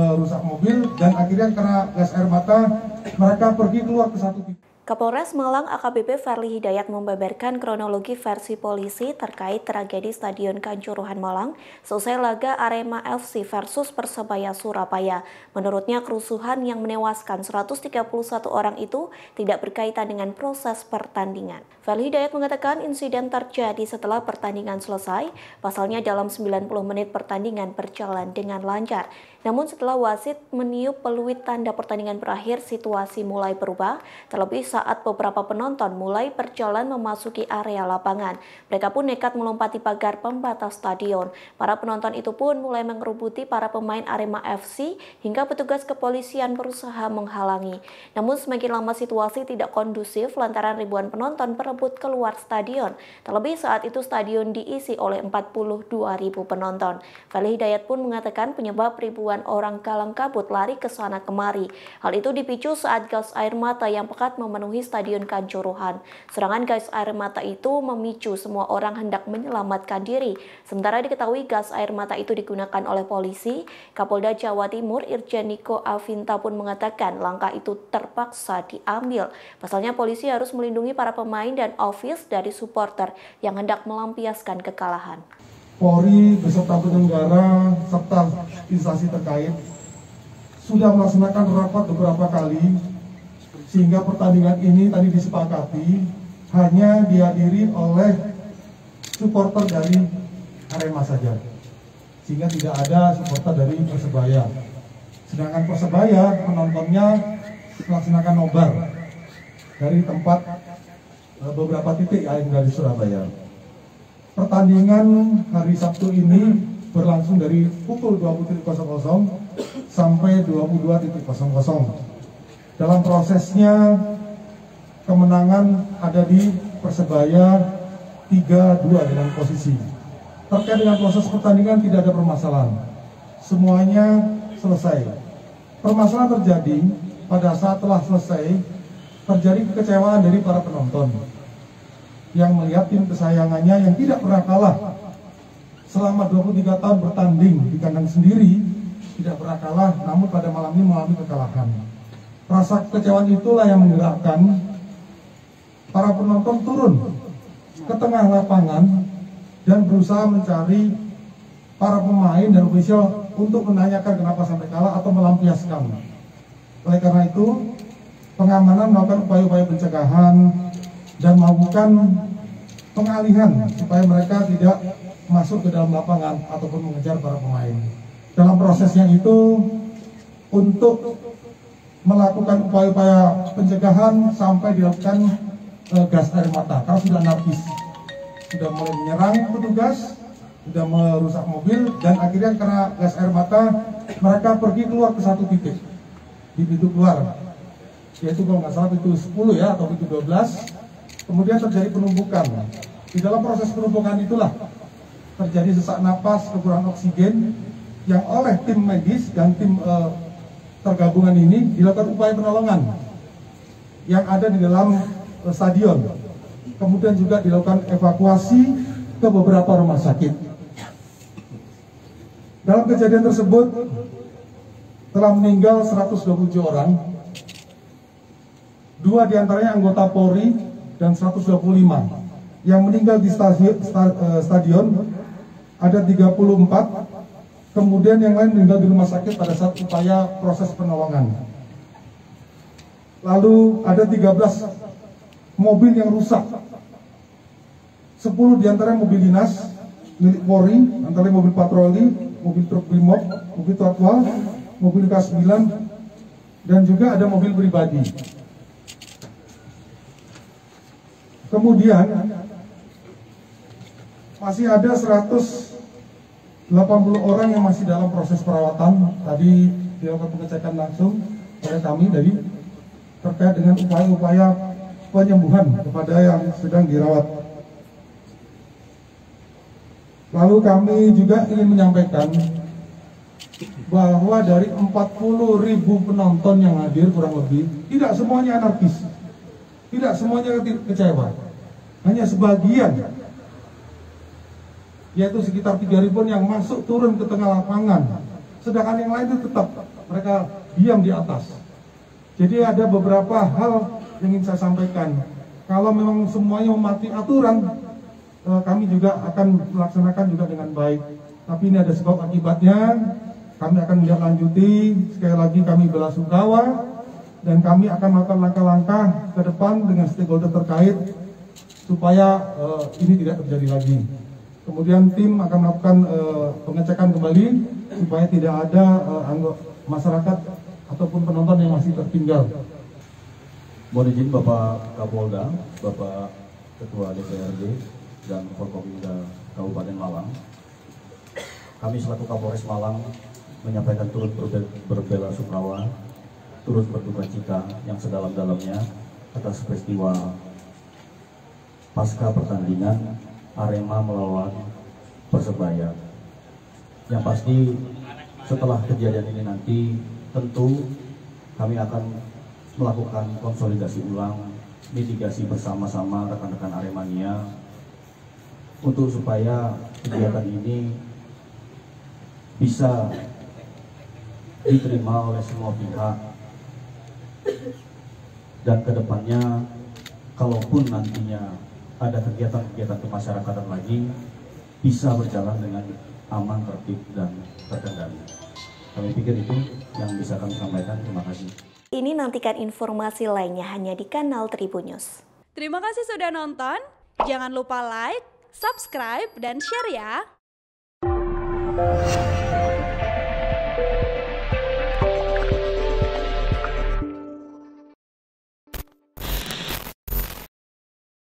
Rusak mobil dan akhirnya kena gas air mata, mereka pergi keluar ke satu titik. Kapolres Malang AKBP Ferly Hidayat membeberkan kronologi versi polisi terkait tragedi Stadion Kanjuruhan Malang selesai laga Arema FC versus Persebaya Surabaya. Menurutnya kerusuhan yang menewaskan 131 orang itu tidak berkaitan dengan proses pertandingan. Ferly Hidayat mengatakan insiden terjadi setelah pertandingan selesai, pasalnya dalam 90 menit pertandingan berjalan dengan lancar. Namun setelah wasit meniup peluit tanda pertandingan berakhir, situasi mulai berubah, terlebih saat beberapa penonton mulai berjalan memasuki area lapangan. Mereka pun nekat melompati pagar pembatas stadion. Para penonton itu pun mulai mengerubuti para pemain Arema FC hingga petugas kepolisian berusaha menghalangi. Namun semakin lama situasi tidak kondusif lantaran ribuan penonton berebut keluar stadion. Terlebih saat itu stadion diisi oleh 42.000 penonton. Ferly Hidayat pun mengatakan penyebab ribuan orang kalang kabut lari ke sana kemari. Hal itu dipicu saat gas air mata yang pekat memenuhi Stadion Kanjuruhan. Serangan gas air mata itu memicu semua orang hendak menyelamatkan diri. Sementara diketahui gas air mata itu digunakan oleh polisi, Kapolda Jawa Timur Irjen Niko Avinta pun mengatakan langkah itu terpaksa diambil. Pasalnya polisi harus melindungi para pemain dan ofis dari supporter yang hendak melampiaskan kekalahan. Polri beserta penyelenggara serta instansi terkait sudah melaksanakan rapat beberapa kali sehingga pertandingan ini tadi disepakati hanya dihadiri oleh supporter dari Arema saja, sehingga tidak ada supporter dari Persebaya. Sedangkan Persebaya penontonnya melaksanakan nobar dari tempat beberapa titik yang dari Surabaya. Pertandingan hari Sabtu ini berlangsung dari pukul 20.00 sampai 22.00. Dalam prosesnya kemenangan ada di Persebaya 3-2 dengan posisi. Terkait dengan proses pertandingan tidak ada permasalahan. Semuanya selesai. Permasalahan terjadi pada saat telah selesai terjadi kekecewaan dari para penonton yang melihat tim kesayangannya yang tidak pernah kalah selama 23 tahun bertanding di kandang sendiri, tidak pernah kalah, namun pada malam ini mengalami kekalahan. Rasa kekecewaan itulah yang menggerakkan para penonton turun ke tengah lapangan dan berusaha mencari para pemain dan ofisial untuk menanyakan kenapa sampai kalah atau melampiaskan. Oleh karena itu, pengamanan melakukan upaya-upaya pencegahan dan melakukan pengalihan supaya mereka tidak masuk ke dalam lapangan ataupun mengejar para pemain. Dalam prosesnya itu untuk melakukan upaya-upaya pencegahan sampai dilakukan gas air mata karena sudah anarkis, sudah mulai menyerang petugas, sudah merusak mobil dan akhirnya kena gas air mata, mereka pergi keluar ke satu titik di pintu keluar, yaitu kalau nggak salah pintu 10 ya atau pintu 12. Kemudian terjadi penumpukan. Di dalam proses penumpukan itulah terjadi sesak napas, kekurangan oksigen yang oleh tim medis dan tim tergabungan ini dilakukan upaya penolongan yang ada di dalam stadion. Kemudian juga dilakukan evakuasi ke beberapa rumah sakit. Dalam kejadian tersebut telah meninggal 127 orang. 2 diantaranya anggota Polri dan 125. Yang meninggal di stadion ada 34, kemudian yang lain meninggal di rumah sakit pada saat upaya proses penolongan. Lalu ada 13 mobil yang rusak, 10 diantaranya mobil dinas milik Polri, antara mobil patroli, mobil truk Brimob, mobil Tatwal, mobil K9, dan juga ada mobil pribadi. Kemudian masih ada 180 orang yang masih dalam proses perawatan. Tadi dilakukan pengecekan langsung oleh kami dari terkait dengan upaya-upaya penyembuhan kepada yang sedang dirawat. Lalu kami juga ingin menyampaikan bahwa dari 40.000 penonton yang hadir kurang lebih, tidak semuanya anarkis. Tidak semuanya kecewa, hanya sebagian, yaitu sekitar 3.000 yang masuk turun ke tengah lapangan sedangkan yang lain itu tetap mereka diam di atas. Jadi ada beberapa hal yang ingin saya sampaikan. Kalau memang semuanya mematuhi aturan, kami juga akan melaksanakan juga dengan baik. Tapi ini ada sebab akibatnya, kami akan menindaklanjuti. Sekali lagi kami belasungkawa dan kami akan melakukan langkah-langkah ke depan dengan stakeholder terkait supaya ini tidak terjadi lagi. Kemudian tim akan melakukan pengecekan kembali supaya tidak ada masyarakat ataupun penonton yang masih tertinggal. Mohon izin Bapak Kapolda, Bapak Ketua DPRD dan Forkopimda Kabupaten Malang. Kami selaku Kapolres Malang menyampaikan turut berbela sungkawa, turut berduka cita yang sedalam-dalamnya atas peristiwa pasca pertandingan Arema melawan Persebaya. Yang pasti setelah kejadian ini nanti tentu kami akan melakukan konsolidasi ulang, mitigasi bersama-sama rekan-rekan Aremania untuk supaya kegiatan ini bisa diterima oleh semua pihak dan kedepannya kalaupun nantinya ada kegiatan-kegiatan kemasyarakatan lagi bisa berjalan dengan aman, tertib, dan terkendali. Kami pikir itu yang bisa kami sampaikan. Terima kasih. Ini nantikan informasi lainnya hanya di kanal Tribun News. Terima kasih sudah nonton. Jangan lupa like, subscribe, dan share ya.